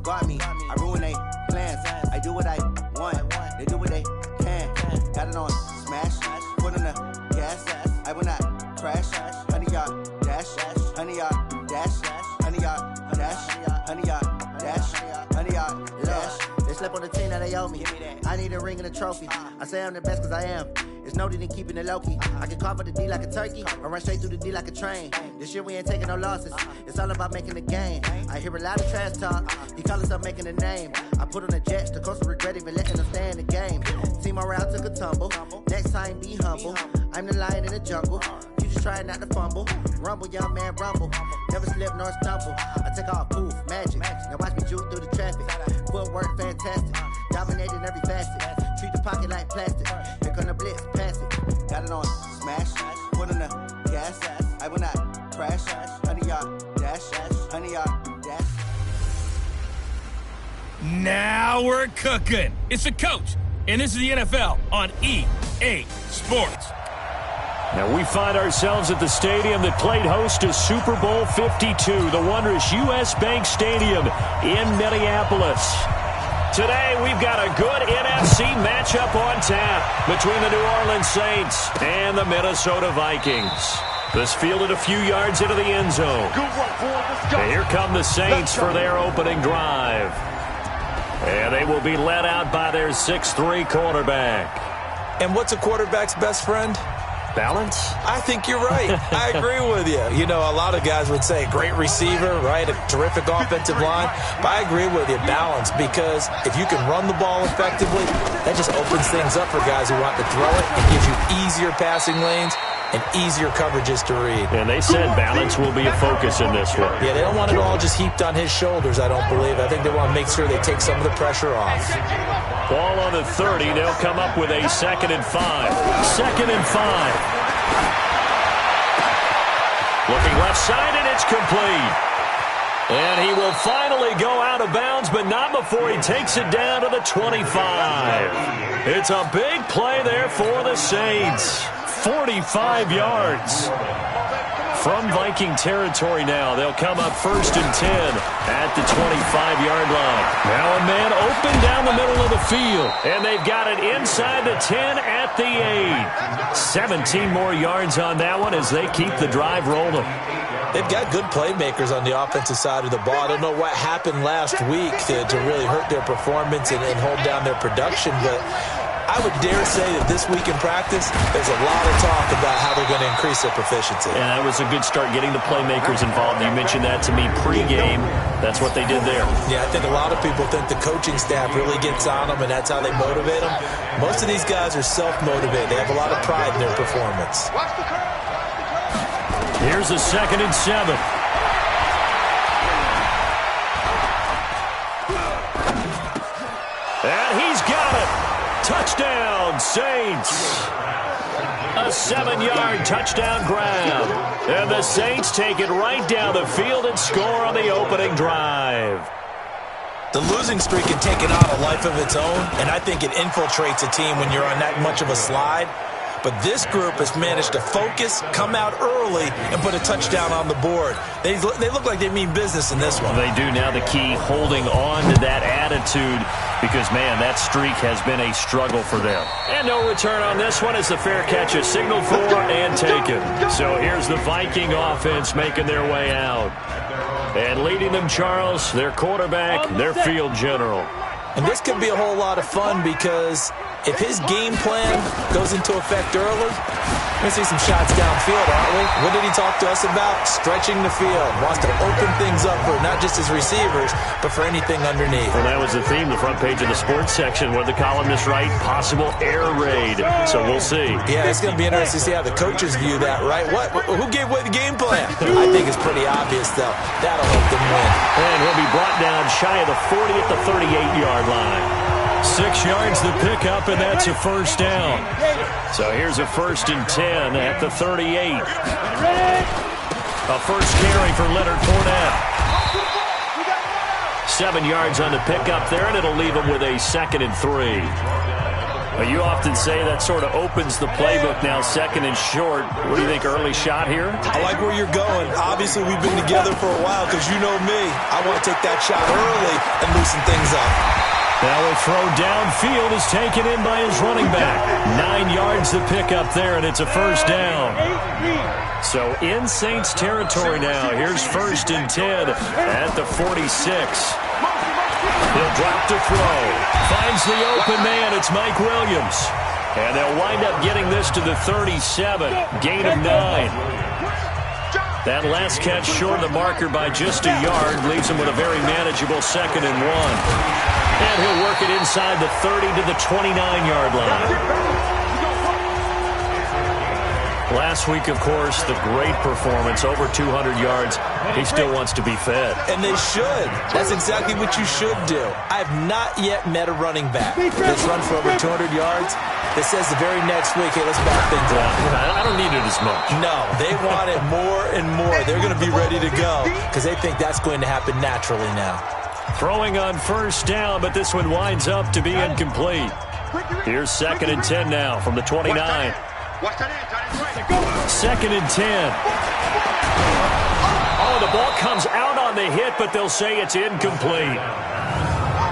got me. I ruin they plans. I do what I want. They do what they can. Got it on smash. Put on the gas. I will not crash. Honey yard dash. Honey yard dash. Honey yard dash. Honey yard dash. Honey yard dash. They slept on the team that they owe me. I need a ring and a trophy. I say I'm the best cause I am. It's no need in keeping it low-key. I can carve up the D like a turkey or run straight through the D like a train. This year we ain't taking no losses. It's all about making the game. I hear a lot of trash talk. He call himself making a name. I put on the Jets. The coach will regret even letting them stay in the game. Team morale took a tumble. Next time be humble. I'm the lion in the jungle. You just try not to fumble. Rumble, young man, rumble. Never slip nor stumble. I take off, poof, magic. Now watch me juke through the traffic. Footwork fantastic. Dominating every facet. Treat the pocket like plastic. Here come the blitz, pass it. Got it on smash. Put on the gas. I will not crash. Honey yard dash. Honey yard dash. Now we're cooking. It's the coach, and this is the NFL on EA Sports. Now we find ourselves at the stadium that played host to Super Bowl 52, the wondrous U.S. Bank Stadium in Minneapolis. Today, we've got a good NFC matchup on tap between the New Orleans Saints and the Minnesota Vikings. This fielded a few yards into the end zone. And here come the Saints for their opening drive. And they will be led out by their 6'3" quarterback. And what's a quarterback's best friend? Balance? I think you're right. I agree with you. You know, a lot of guys would say great receiver, right? A terrific offensive line. But I agree with you, balance, because if you can run the ball effectively, that just opens things up for guys who want to throw it. It gives you easier passing lanes and easier coverages to read. And they said balance will be a focus in this one. Yeah, they don't want it all just heaped on his shoulders, I don't believe. I think they want to make sure they take some of the pressure off. Ball on the 30. They'll come up with a 2nd and 5. 2nd and 5. Looking left side, and it's complete. And he will finally go out of bounds, but not before he takes it down to the 25. It's a big play there for the Saints. 45 yards. From Viking territory now, they'll come up 1st and 10 at the 25-yard line. Now a man open down the middle of the field, and they've got it inside the 10 at the 8. 17 more yards on that one as they keep the drive rolling. They've got good playmakers on the offensive side of the ball. I don't know what happened last week to really hurt their performance and hold down their production, but I would dare say that this week in practice, there's a lot of talk about how they're going to increase their proficiency. And that was a good start, getting the playmakers involved. You mentioned that to me pregame. That's what they did there. Yeah, I think a lot of people think the coaching staff really gets on them, and that's how they motivate them. Most of these guys are self-motivated. They have a lot of pride in their performance. Here's a 2nd and 7. And he's got it. Touchdown, Saints. A 7-yard touchdown grab. And the Saints take it right down the field and score on the opening drive. The losing streak can take it on a life of its own, and I think it infiltrates a team when you're on that much of a slide. But this group has managed to focus, come out early, and put a touchdown on the board. They look like they mean business in this one. They do. Now the key, holding on to that attitude, because, man, that streak has been a struggle for them. And no return on this one as the fair catch is signaled for and taken. So here's the Viking offense making their way out. And leading them, Charles, their quarterback, their field general. And this could be a whole lot of fun because if his game plan goes into effect early, we're going to see some shots downfield, aren't we? What did he talk to us about? Stretching the field. Wants to open things up for not just his receivers, but for anything underneath. Well, that was the theme, the front page of the sports section, where the columnists write possible air raid. So we'll see. Yeah, it's going to be interesting to see how the coaches view that, right? Who gave away the game plan? I think it's pretty obvious, though. That'll help them win. And he'll be brought down shy of the 40 at the 38-yard line. 6 yards the pickup, and that's a first down. So here's a 1st and 10 at the 38. A first carry for Leonard Fournette. 7 yards on the pickup there, and it'll leave him with a 2nd and 3. Well, you often say that sort of opens the playbook now, second and short. What do you think, early shot here? I like where you're going. Obviously, we've been together for a while because you know me. I want to take that shot early and loosen things up. Now a throw downfield is taken in by his running back. 9 yards to pick up there, and it's a first down. So in Saints territory now. Here's 1st and 10 at the 46. He'll drop to throw. Finds the open man. It's Mike Williams. And they'll wind up getting this to the 37. Gain of 9. That last catch short of the marker by just a yard leaves him with a very manageable 2nd and 1. And he'll work it inside the 30 to the 29-yard line. Last week, of course, the great performance, over 200 yards. He still wants to be fed. And they should. That's exactly what you should do. I have not yet met a running back that's run for over 200 yards that says the very next week, hey, let's back things up. I don't need it as much. No, they want it more and more. They're going to be ready to go because they think that's going to happen naturally now. Throwing on 1st down, but this one winds up to be incomplete. Here's 2nd and 10 now from the 29. 2nd and 10. Oh, the ball comes out on the hit, but they'll say it's incomplete.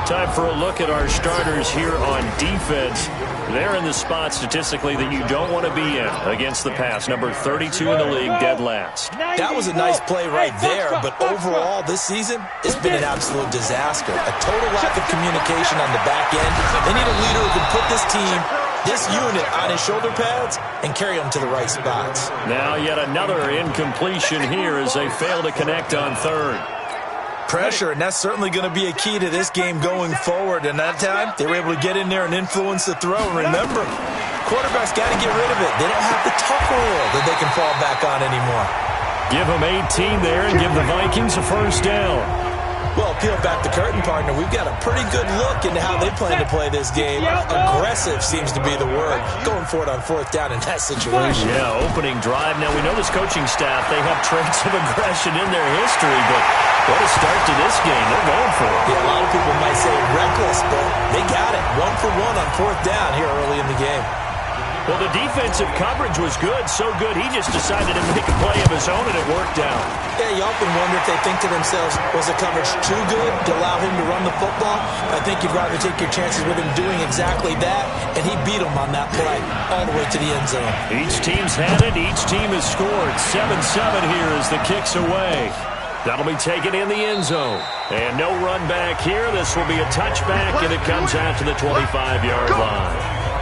Time for a look at our starters here on defense. They're in the spot statistically that you don't want to be in against the pass. Number 32 in the league, dead last. That was a nice play right there, but overall this season, it's been an absolute disaster. A total lack of communication on the back end. They need a leader who can put this team, this unit, on his shoulder pads and carry them to the right spots. Now yet another incompletion here as they fail to connect on 3rd. Pressure, and that's certainly going to be a key to this game going forward. And that time, they were able to get in there and influence the throw. And remember, quarterbacks got to get rid of it. They don't have the tuck rule that they can fall back on anymore. Give them 18 there and give the Vikings a 1st down. Well, peel back the curtain, partner. We've got a pretty good look into how they plan to play this game. Aggressive seems to be the word. Going for it on 4th down in that situation. Yeah, opening drive. Now, we know this coaching staff, they have traits of aggression in their history, but what a start to this game. They're going for it. Yeah, a lot of people might say reckless, but they got it. 1 for 1 on 4th down here early in the game. Well, the defensive coverage was good, so good he just decided to make a play of his own, and it worked out. Yeah, you often wonder if they think to themselves, was the coverage too good to allow him to run the football? I think you'd rather take your chances with him doing exactly that, and he beat him on that play all the way to the end zone. Each team's had it. Each team has scored. 7-7 here as the kick's away. That'll be taken in the end zone. And no run back here. This will be a touchback, and it comes out to the 25-yard line.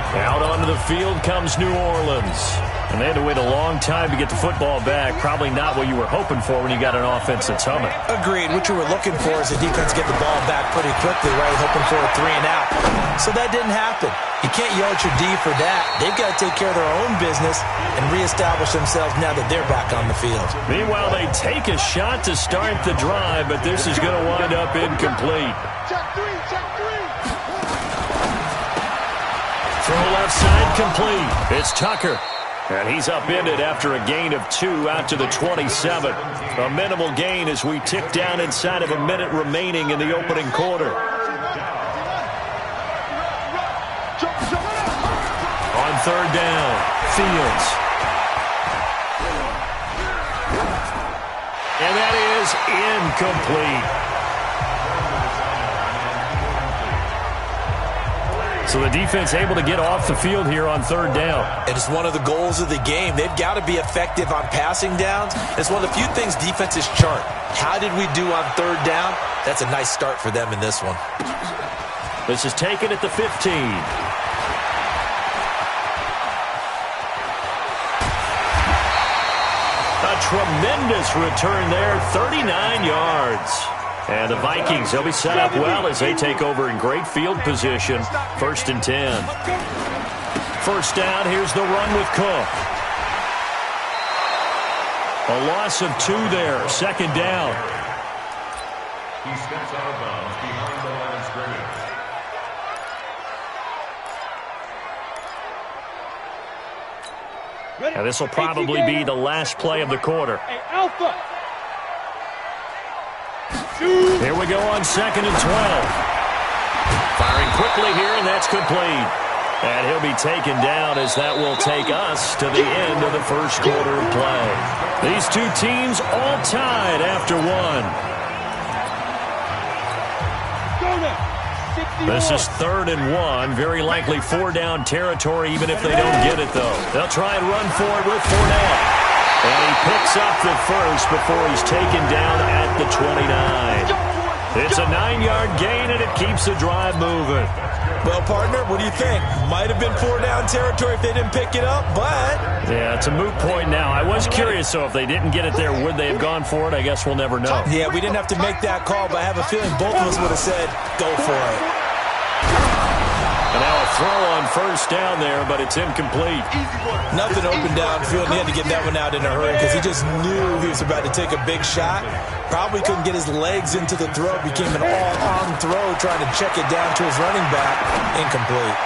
Out onto the field comes New Orleans. And they had to wait a long time to get the football back. Probably not what you were hoping for when you got an offense that's humming. Agreed. What you were looking for is the defense get the ball back pretty quickly, right? Hoping for a 3 and out. So that didn't happen. You can't yell at your D for that. They've got to take care of their own business and reestablish themselves now that they're back on the field. Meanwhile, they take a shot to start the drive, but this is going to wind up incomplete. Throw left side complete. It's Tucker. And he's upended after a gain of 2 out to the 27. A minimal gain as we tick down inside of a minute remaining in the opening quarter. On 3rd down, Fields. And that is incomplete. So the defense able to get off the field here on 3rd down. And it's one of the goals of the game. They've got to be effective on passing downs. It's one of the few things defenses chart. How did we do on 3rd down? That's a nice start for them in this one. This is taken at the 15. A tremendous return there, 39 yards. And the Vikings, they'll be set up well as they take over in great field position. 1st and 10. 1st down, here's the run with Cook. A loss of 2 there, 2nd down. He steps out of bounds behind the line of scrimmage. And this will probably be the last play of the quarter. Here we go on 2nd and 12. Firing quickly here, and that's complete. And he'll be taken down as that will take us to the end of the first quarter of play. These two teams all tied after one. This is 3rd and 1. Very likely 4-down territory even if they don't get it, though. They'll try and run for it with Fournette. And he picks up the first before he's taken down at the 29. It's a 9-yard gain, and it keeps the drive moving. Well, partner, what do you think? Might have been 4-down territory if they didn't pick it up, but... Yeah, it's a moot point now. I was curious, so if they didn't get it there, would they have gone for it? I guess we'll never know. Yeah, we didn't have to make that call, but I have a feeling both of us would have said, go for it. And now a throw on first down there, but it's incomplete. Nothing open downfield. He had to get that one out in a hurry because he just knew he was about to take a big shot. Probably couldn't get his legs into the throw. Became an all-arm throw trying to check it down to his running back. Incomplete.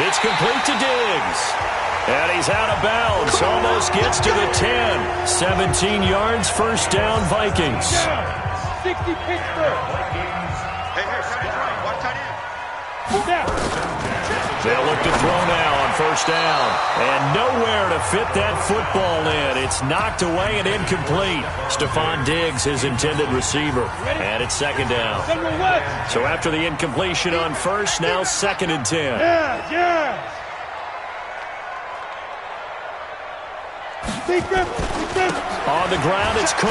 It's complete to Diggs. And he's out of bounds. Almost gets to the 10. 17 yards, first down, Vikings. 60 Pittsburgh. Hey, watch tight end. They'll look to throw now on first down. And nowhere to fit that football in. It's knocked away and incomplete. Stephon Diggs, his intended receiver. And it's 2nd down. So after the incompletion on first, now 2nd and 10. On the ground, it's Cook.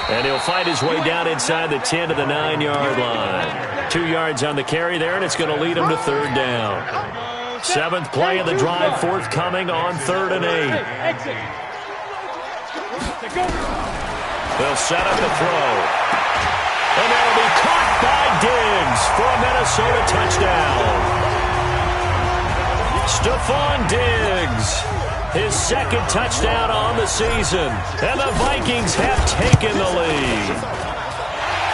And he'll find his way down inside the 10 to the 9-yard line. 2 yards on the carry there, and it's going to lead him to 3rd down. 7th play of the drive, forthcoming on 3rd and 8. They'll set up the throw. And that'll be caught by Diggs for a Minnesota touchdown. Stephon Diggs. His 2nd touchdown on the season. And the Vikings have taken the lead.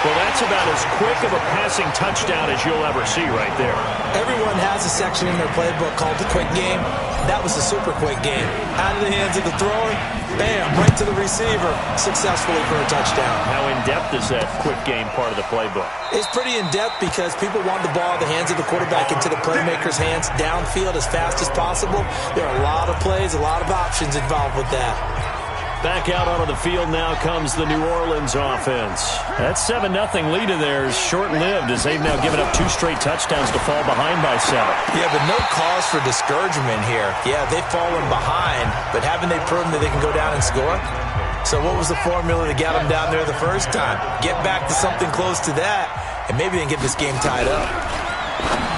Well, that's about as quick of a passing touchdown as you'll ever see right there. Everyone has a section in their playbook called the quick game. That was the super quick game. Out of the hands of the thrower, bam, right to the receiver, successfully for a touchdown. How in-depth is that quick game part of the playbook? It's pretty in-depth because people want the ball in the hands of the quarterback into the playmaker's hands downfield as fast as possible. There are a lot of plays, a lot of options involved with that. Back out onto the field now comes the New Orleans offense. That 7-0 lead of theirs short-lived as they've now given up 2 straight touchdowns to fall behind by 7. Yeah, but no cause for discouragement here. Yeah, they've fallen behind, but haven't they proven that they can go down and score? So what was the formula to get them down there the first time? Get back to something close to that, and maybe they can get this game tied up.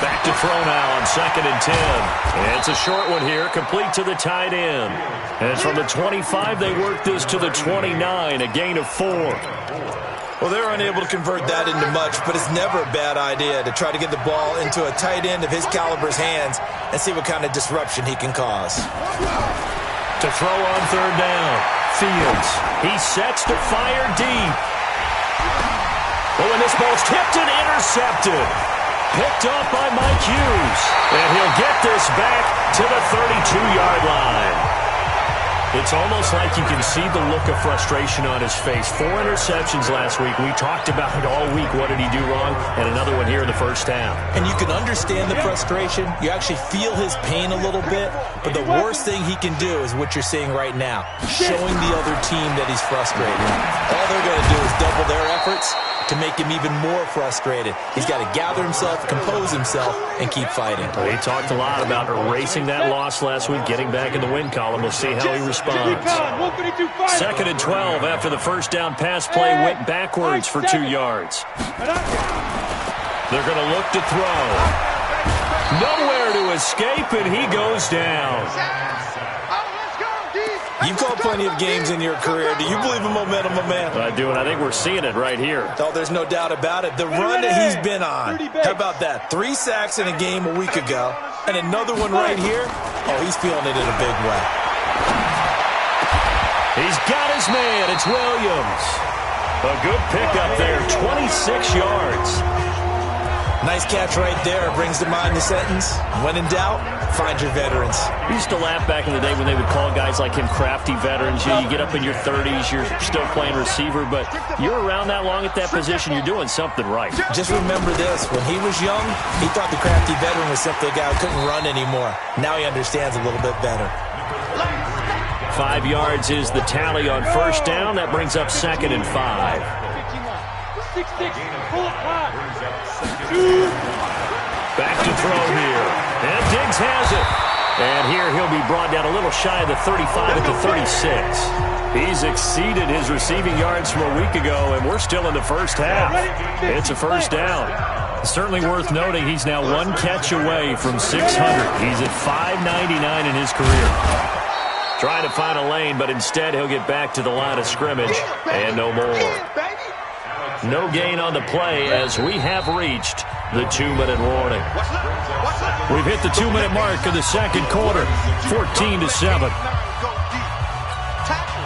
Back to throw now on 2nd and 10. And it's a short one here, complete to the tight end. And from the 25, they work this to the 29, a gain of 4. Well, they're unable to convert that into much, but it's never a bad idea to try to get the ball into a tight end of his caliber's hands and see what kind of disruption he can cause. To throw on 3rd down, Fields. He sets to fire deep. Oh, and this ball's tipped and intercepted. Picked off by Mike Hughes. And he'll get this back to the 32-yard line. It's almost like you can see the look of frustration on his face. 4 interceptions last week. We talked about it all week. What did he do wrong? And another one here in the first half. And you can understand the frustration. You actually feel his pain a little bit. But the worst thing he can do is what you're seeing right now. Showing the other team that he's frustrated. All they're going to do is double their efforts to make him even more frustrated. He's got to gather himself, compose himself, and keep fighting. Well, he talked a lot about erasing that loss last week, getting back in the win column. We'll see how he responds. 2nd and 12 after the first down pass play went backwards for 2 yards. They're going to look to throw. Nowhere to escape, and he goes down. You've called plenty of games in your career. Do you believe in momentum, my man? I do, and I think we're seeing it right here. Oh, there's no doubt about it. The run that he's been on. How about that? 3 sacks in a game a week ago, and another one right here. Oh, he's feeling it in a big way. He's got his man. It's Williams. A good pickup there, 26 yards. Nice catch right there. Brings to mind the sentence, when in doubt, find your veterans. We used to laugh back in the day when they would call guys like him crafty veterans. You get up in your 30s, you're still playing receiver, but you're around that long at that position, you're doing something right. Just remember this. When he was young, he thought the crafty veteran was simply a guy who couldn't run anymore. Now he understands a little bit better. 5 yards is the tally on first down. That brings up 2nd and 5. 6-6, full time. Back to throw here. And Diggs has it. And here he'll be brought down a little shy of the 35 at the 36. He's exceeded his receiving yards from a week ago, and we're still in the first half. It's a first down. Certainly worth noting he's now 1 catch away from 600. He's at 599 in his career. Trying to find a lane, but instead he'll get back to the line of scrimmage and no more. No gain on the play as we have reached the 2-minute warning. We've hit the 2-minute mark of the second quarter, 14-7.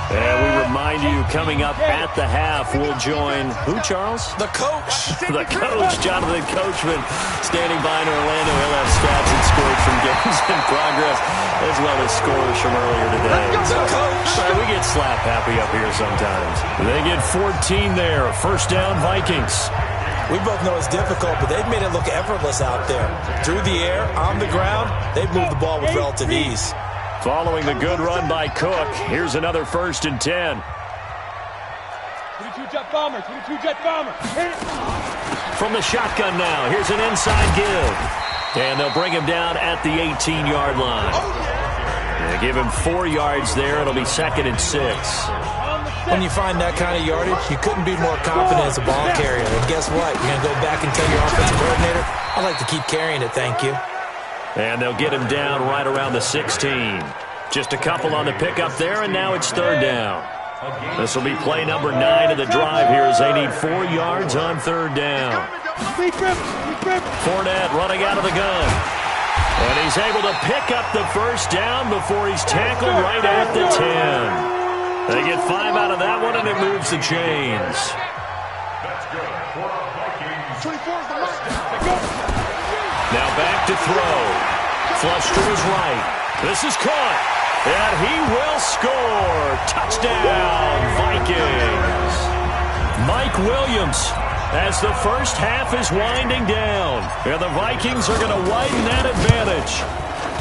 And we remind you, coming up at the half, we'll join who, Charles? The coach. The coach, Jonathan Coachman, standing by in Orlando. He'll have stats and scores from games in progress, as well as scores from earlier today. The coach. We get slap happy up here sometimes. They get 14 there. First down, Vikings. We both know it's difficult, but they've made it look effortless out there. Through the air, on the ground, they've moved the ball with relative ease. Following the good run by Cook, here's another 1st and 10. 22 jet bomber, 22 jet bomber. From the shotgun now, here's an inside give. And they'll bring him down at the 18-yard line. They give him 4 yards there. It'll be 2nd and 6. When you find that kind of yardage, you couldn't be more confident as a ball carrier. And guess what? You're going to go back and tell your offensive coordinator, I'd like to keep carrying it, thank you. And they'll get him down right around the 16. Just a couple on the pickup there, and now it's 3rd down. This will be play number 9 of the drive here as they need 4 yards on 3rd down. Fournette running out of the gun. And he's able to pick up the first down before he's tackled right at the 10. They get 5 out of that one, and it moves the chains. Now back to throw. Flush to his right. This is caught. And he will score. Touchdown, Vikings. Mike Williams, as the first half is winding down. And the Vikings are going to widen that advantage.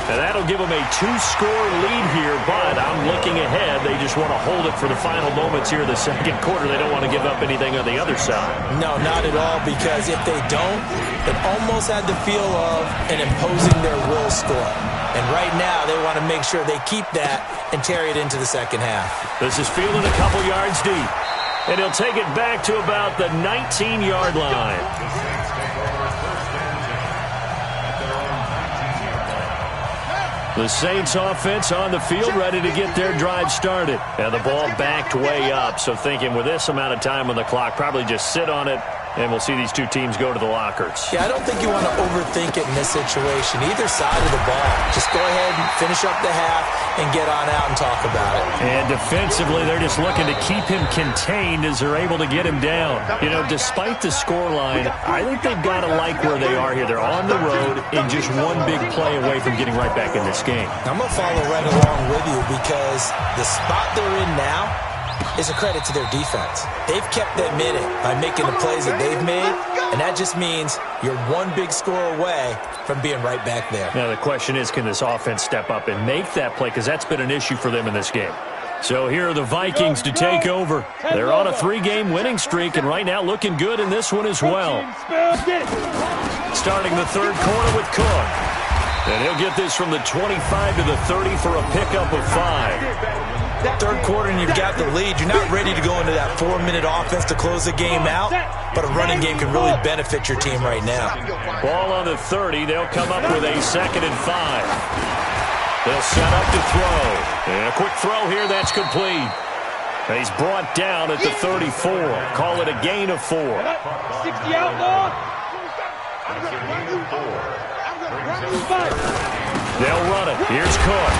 And that'll give them a 2-score lead here, but I'm looking ahead. They just want to hold it for the final moments here in the second quarter. They don't want to give up anything on the other side. No, not at all, because if they don't, it almost had the feel of an imposing their will score. And right now, they want to make sure they keep that and carry it into the second half. This is fielded a couple yards deep. And he'll take it back to about the 19-yard line. The Saints offense on the field, ready to get their drive started. And the ball backed way up, so thinking with this amount of time on the clock, probably just sit on it, and we'll see these two teams go to the lockers. Yeah, I don't think you want to overthink it in this situation. Either side of the ball. Just go ahead and finish up the half and get on out and talk about it. And defensively, they're just looking to keep him contained as they're able to get him down. You know, despite the scoreline, I think they've got to like where they are here. They're on the road and just one big play away from getting right back in this game. I'm going to follow right along with you because the spot they're in now is a credit to their defense. They've kept them in it by making the plays that they've made, and that just means you're one big score away from being right back there. Now, the question is, can this offense step up and make that play? Because that's been an issue for them in this game. So here are the Vikings to take over. They're on a 3-game winning streak, and right now looking good in this one as well. Starting the third quarter with Cook. And he'll get this from the 25 to the 30 for a pickup of 5. Third quarter and you've got the lead. You're not ready to go into that 4-minute offense to close the game out, but a running game can really benefit your team right now. Ball on the 30. They'll come up with a 2nd and 5. They'll set up to throw. And a quick throw here. That's complete. He's brought down at the 34. Call it a gain of 4. 60 outlaw. They'll run it. Here's Cook.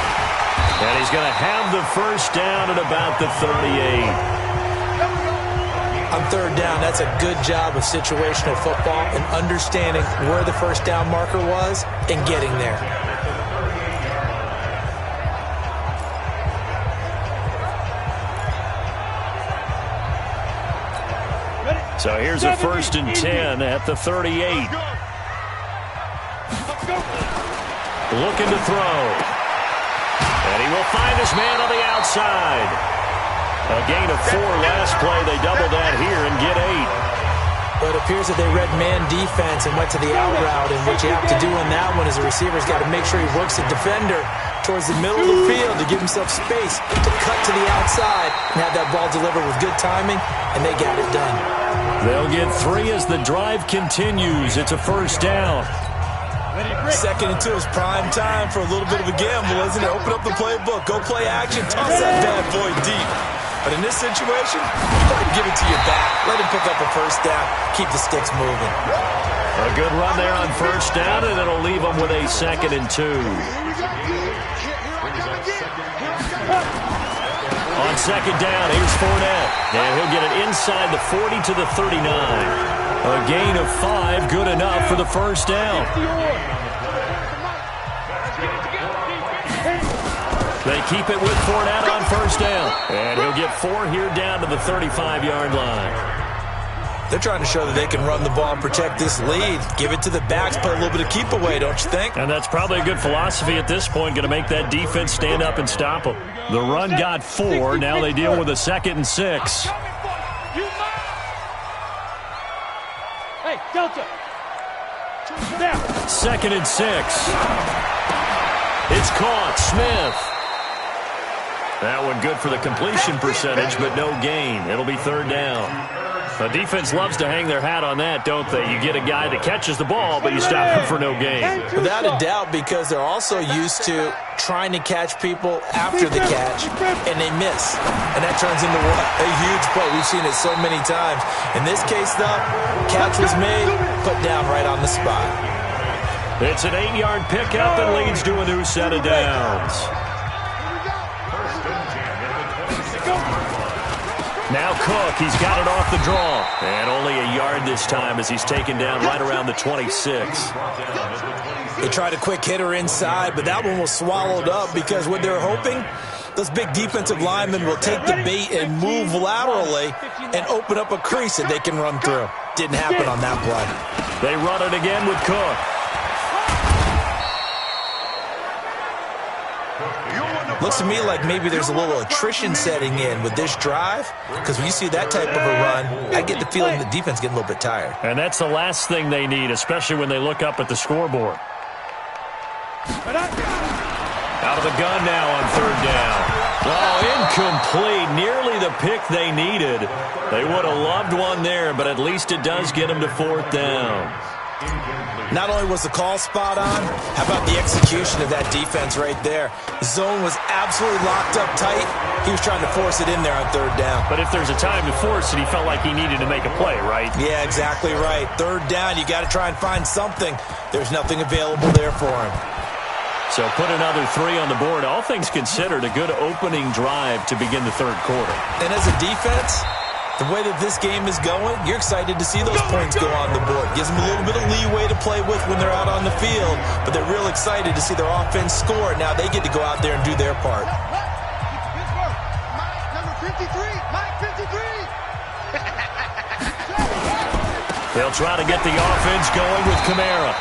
And he's going to have the first down at about the 38. On third down, that's a good job of situational football and understanding where the first down marker was and getting there. So here's a 1st and 10 at the 38. Looking to throw. And he will find his man on the outside. A gain of 4 last play. They double that here and get 8. But it appears that they read man defense and went to the out route, and what you have to do in that one is the receiver's got to make sure he works the defender towards the middle of the field to give himself space to cut to the outside and have that ball delivered with good timing, and they got it done. They'll get 3 as the drive continues. It's a 1st down. 2nd and 2 is prime time for a little bit of a gamble, isn't it? Open up the playbook, go play action, toss that bad boy deep. But in this situation, go ahead and give it to your back. Let him pick up a 1st down. Keep the sticks moving. A good run there on 1st down, and it'll leave them with a 2nd and 2. On 2nd down, here's Fournette. And he'll get it inside the 40 to the 39. A gain of 5, good enough for the 1st down. They keep it with Fournette on 1st down. And he'll get 4 here down to the 35-yard line. They're trying to show that they can run the ball and protect this lead. Give it to the backs, play a little bit of keep away, don't you think? And that's probably a good philosophy at this point, going to make that defense stand up and stop them. The run got 4. Now they deal with a 2nd and 6. Hey, Delta. 2nd and 6. It's caught. Smith. That one good for the completion percentage, but no gain. It'll be 3rd down. The defense loves to hang their hat on that, don't they? You get a guy that catches the ball, but you stop him for no gain. Without a doubt, because they're also used to trying to catch people after the catch, and they miss. And that turns into what? A huge play. We've seen it so many times. In this case, though, catch was made, put down right on the spot. It's an 8-yard pickup and leads to a new set of downs. Now Cook, he's got it off the draw. And only a yard this time as he's taken down right around the 26. They tried a quick hitter inside, but that one was swallowed up because what they're hoping, those big defensive linemen will take the bait and move laterally and open up a crease that they can run through. Didn't happen on that play. They run it again with Cook. Looks to me like maybe there's a little attrition setting in with this drive, because when you see that type of a run, I get the feeling the defense getting a little bit tired. And that's the last thing they need, especially when they look up at the scoreboard. Out of the gun now on 3rd down. Oh, incomplete. Nearly the pick they needed. They would have loved one there, but at least it does get them to 4th down. Not only was the call spot on, how about the execution of that defense right there? The zone was absolutely locked up tight. He was trying to force it in there on 3rd down. But if there's a time to force it, he felt like he needed to make a play, right? Yeah, exactly right. 3rd down, you got to try and find something. There's nothing available there for him. So put another 3 on the board. All things considered, a good opening drive to begin the 3rd quarter. And as a defense, the way that this game is going, you're excited to see those points go on the board. Gives them a little bit of leeway to play with when they're out on the field, but they're real excited to see their offense score. Now they get to go out there and do their part. Number 53, Mike 53. They'll try to get the offense going with Kamara.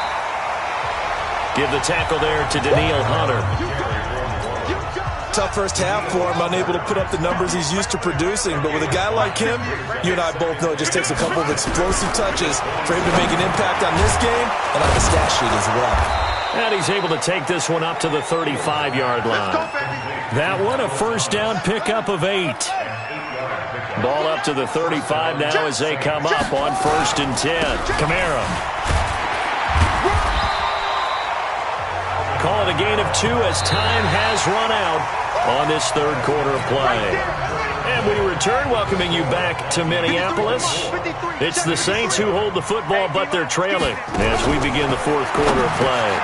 Give the tackle there to Daniil Hunter. Tough first half for him, unable to put up the numbers he's used to producing. But with a guy like him, you and I both know it just takes a couple of explosive touches for him to make an impact on this game and on the stat sheet as well. And he's able to take this one up to the 35-yard line. That one, a 1st down pickup of 8. Ball up to the 35 now as they come up on 1st and 10. Kamara. Call it a gain of 2 as time has run out on this 3rd quarter of play. And we return, welcoming you back to Minneapolis. It's the Saints who hold the football, but they're trailing as we begin the 4th quarter of play.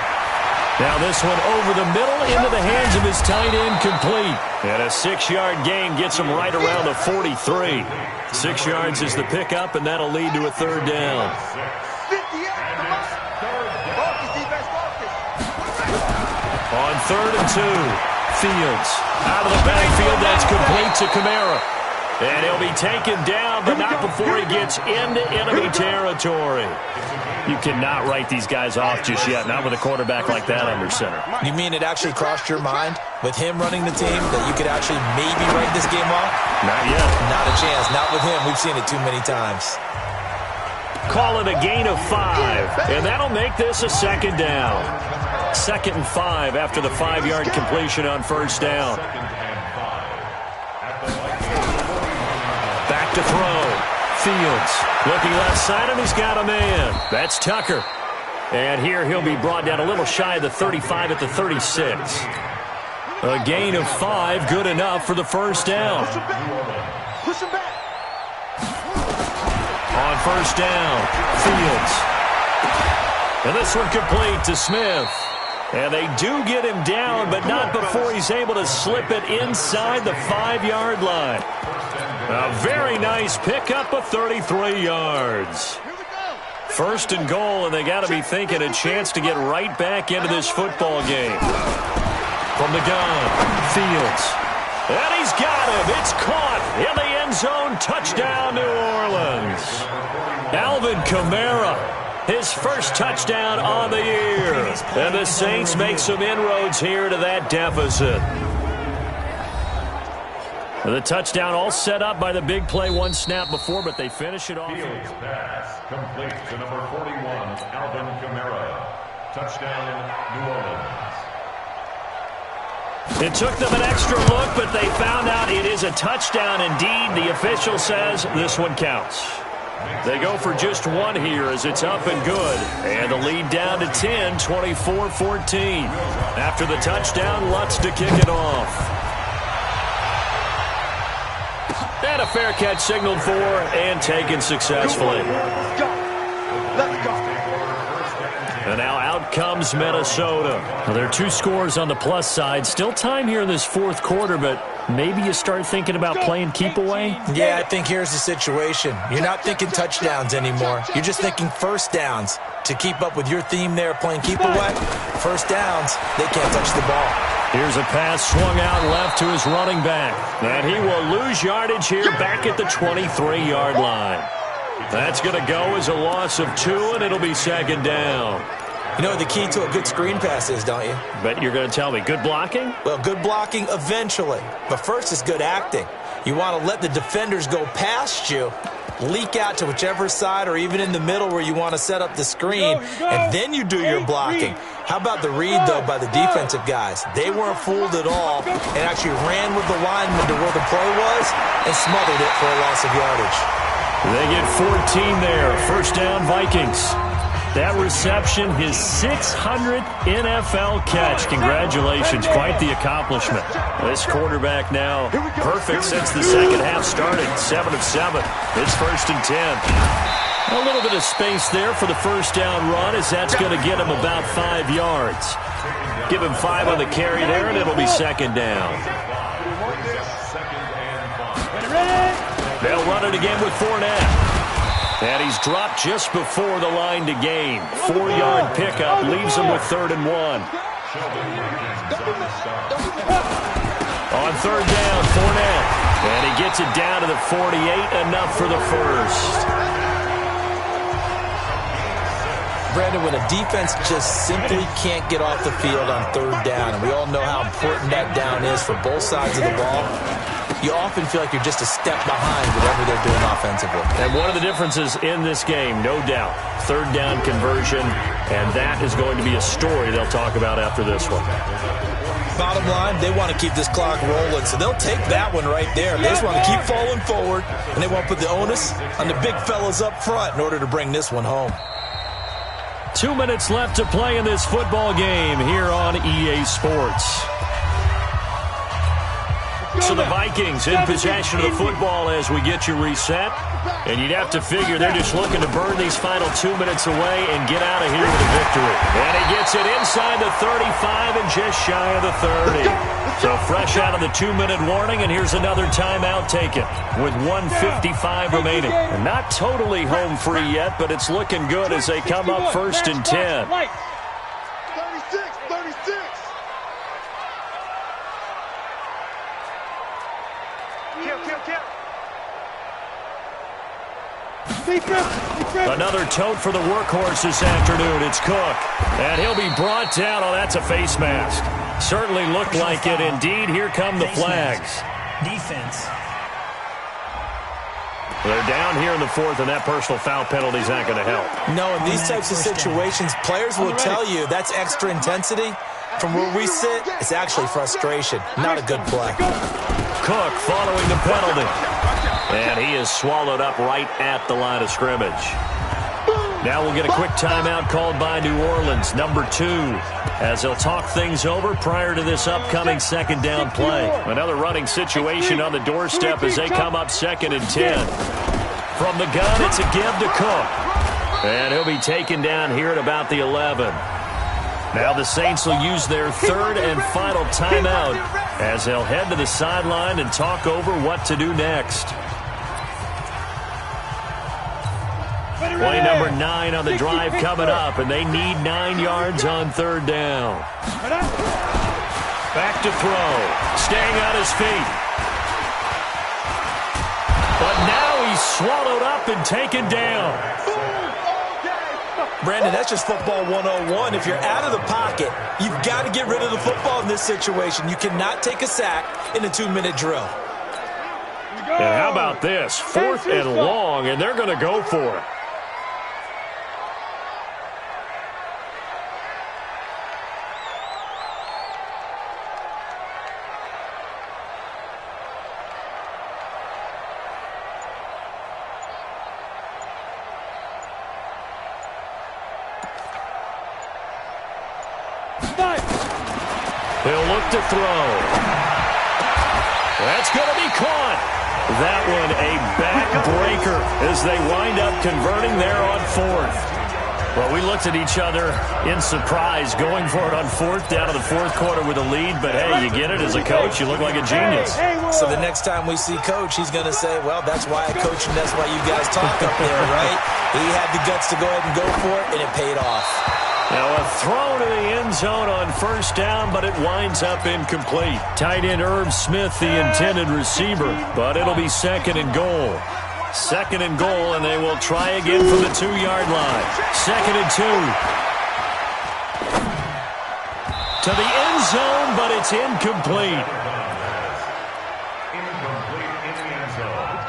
Now this one over the middle into the hands of his tight end, complete. And a 6-yard gain gets him right around the 43. 6 yards is the pickup, and that'll lead to a third down. On 3rd and 2, Fields out of the backfield. That's complete to Kamara. And he'll be taken down, but not before he gets into enemy territory. You cannot write these guys off just yet, not with a quarterback like that under center. You mean it actually crossed your mind with him running the team that you could actually maybe write this game off? Not yet. Not a chance. Not with him. We've seen it too many times. Call it a gain of 5, and that'll make this a second down. 2nd and 5 after the 5-yard completion on first down. Back to throw. Fields looking left side, and he's got a man. That's Tucker. And here he'll be brought down a little shy of the 35 at the 36. A gain of 5, good enough for the first down. Push him back. On first down, Fields. And this one complete to Smith. And they do get him down, but not before he's able to slip it inside the 5-yard line. A very nice pickup of 33 yards. 1st and goal, and they got to be thinking a chance to get right back into this football game. From the gun, Fields. And he's got him. It's caught in the end zone. Touchdown, New Orleans. Alvin Kamara, his first touchdown on the year. And the Saints make some inroads here to that deficit. The touchdown all set up by the big play one snap before, but they finish it off. Fields pass complete to number 41, Alvin Kamara. Touchdown, New Orleans. It took them an extra look, but they found out it is a touchdown indeed. The official says this one counts. They go for just one here as it's up and good. And the lead down to 10, 24-14. After the touchdown, Lutz to kick it off. And a fair catch signaled for and taken successfully. Let's go. Let's go. And now out comes Minnesota. Now, there are 2 scores on the plus side. Still time here in this 4th quarter, but maybe you start thinking about playing keep away? Yeah, I think here's the situation. You're not thinking touchdowns anymore. You're just thinking first downs. To keep up with your theme there, playing keep away, first downs, they can't touch the ball. Here's a pass swung out left to his running back. And he will lose yardage here back at the 23-yard line. That's going to go as a loss of 2, and it'll be second down. You know what the key to a good screen pass is, don't you? Bet you're going to tell me. Good blocking? Well, good blocking eventually. But first is good acting. You want to let the defenders go past you, leak out to whichever side or even in the middle where you want to set up the screen, and then you do your blocking. How about the read, though, by the defensive guys? They weren't fooled at all and actually ran with the lineman to where the play was and smothered it for a loss of yardage. They get 14 there. First down, Vikings. That reception, his 600th NFL catch. Congratulations. Quite the accomplishment. This quarterback now perfect since the second half started. 7 of 7. It's 1st and 10. A little bit of space there for the first down run as that's going to get him about 5 yards. Give him 5 on the carry there, and it'll be second down. They'll run it again with Fournette. And he's dropped just before the line to gain. 4-yard pickup leaves him with 3rd and 1. On 3rd down, Fournette. And he gets it down to the 48, enough for the first. Brandon, when a defense just simply can't get off the field on 3rd down, and we all know how important that down is for both sides of the ball, you often feel like you're just a step behind whatever they're doing offensively. And one of the differences in this game, no doubt, 3rd down conversion, and that is going to be a story they'll talk about after this one. Bottom line, they want to keep this clock rolling, so they'll take that one right there. They just want to keep falling forward, and they want to put the onus on the big fellas up front in order to bring this one home. 2 minutes left to play in this football game here on EA Sports. So the Vikings in possession of the football as we get you reset. And you'd have to figure they're just looking to burn these final 2 minutes away and get out of here with a victory. And he gets it inside the 35 and just shy of the 30. So fresh out of the 2-minute warning, and here's another timeout taken with 1:55 remaining. And not totally home free yet, but it's looking good as they come up 1st and 10. 36. Another tote for the workhorse this afternoon. It's Cook. And he'll be brought down. Oh, that's a face mask. Certainly looked like it. Indeed, here come the flags. Defense. They're down here in the 4th, and that personal foul penalty is not going to help. No, in these types of situations, players will tell you that's extra intensity. From where we sit, it's actually frustration. Not a good play. Cook following the penalty. And he is swallowed up right at the line of scrimmage. Now we'll get a quick timeout called by New Orleans, number 2, as they'll talk things over prior to this upcoming 2nd down play. Another running situation on the doorstep as they come up 2nd and 10. From the gun, it's a give to Cook. And he'll be taken down here at about the 11. Now the Saints will use their 3rd and final timeout as they'll head to the sideline and talk over what to do next. Play number 9 on the drive coming up, and they need 9 yards on 3rd down. Back to throw, staying on his feet. But now he's swallowed up and taken down. Brandon, that's just football 101. If you're out of the pocket, you've got to get rid of the football in this situation. You cannot take a sack in a 2-minute drill. And how about this? 4th and long, and they're going to go for it. He'll look to throw. That's going to be caught. That one a backbreaker as they wind up converting there on 4th. Well, we looked at each other in surprise going for it on 4th down to the 4th quarter with a lead. But, hey, you get it as a coach. You look like a genius. So the next time we see Coach, he's going to say, well, that's why I coach and that's why you guys talk up there, right? He had the guts to go ahead and go for it, and it paid off. Now a throw to the end zone on 1st down, but it winds up incomplete. Tight end Irv Smith, the intended receiver, but it'll be 2nd and goal. 2nd and goal, and they will try again from the 2-yard line. 2nd and 2. To the end zone, but it's incomplete.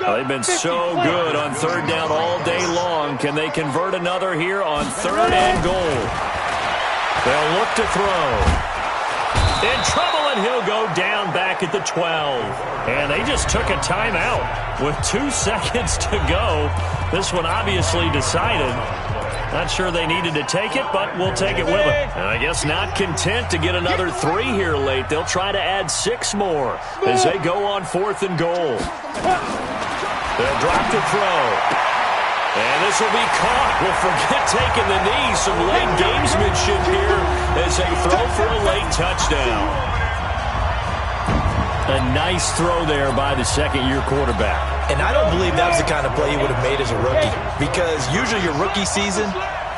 They've been so good on 3rd down all day long. Can they convert another here on 3rd and goal? They'll look to throw. In trouble, and he'll go down back at the 12. And they just took a timeout with 2 seconds to go. This one obviously decided. Not sure they needed to take it, but we'll take it with them. And I guess not content to get another 3 here late. They'll try to add 6 more as they go on 4th and goal. They'll drop to throw. And this will be caught. We'll forget taking the knee. Some late gamesmanship here as they throw for a late touchdown. A nice throw there by the 2nd-year quarterback. And I don't believe that was the kind of play he would have made as a rookie, because usually your rookie season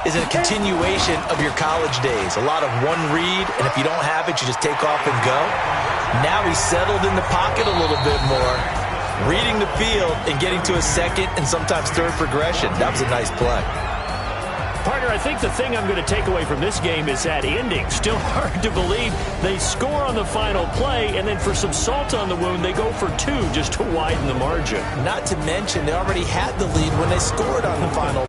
is a continuation of your college days. A lot of one read, and if you don't have it, you just take off and go. Now he's settled in the pocket a little bit more, reading the field and getting to a 2nd and sometimes 3rd progression. That was a nice play. Partner, I think the thing I'm going to take away from this game is that ending. Still hard to believe they score on the final play, and then for some salt on the wound, they go for 2 just to widen the margin. Not to mention, they already had the lead when they scored on the final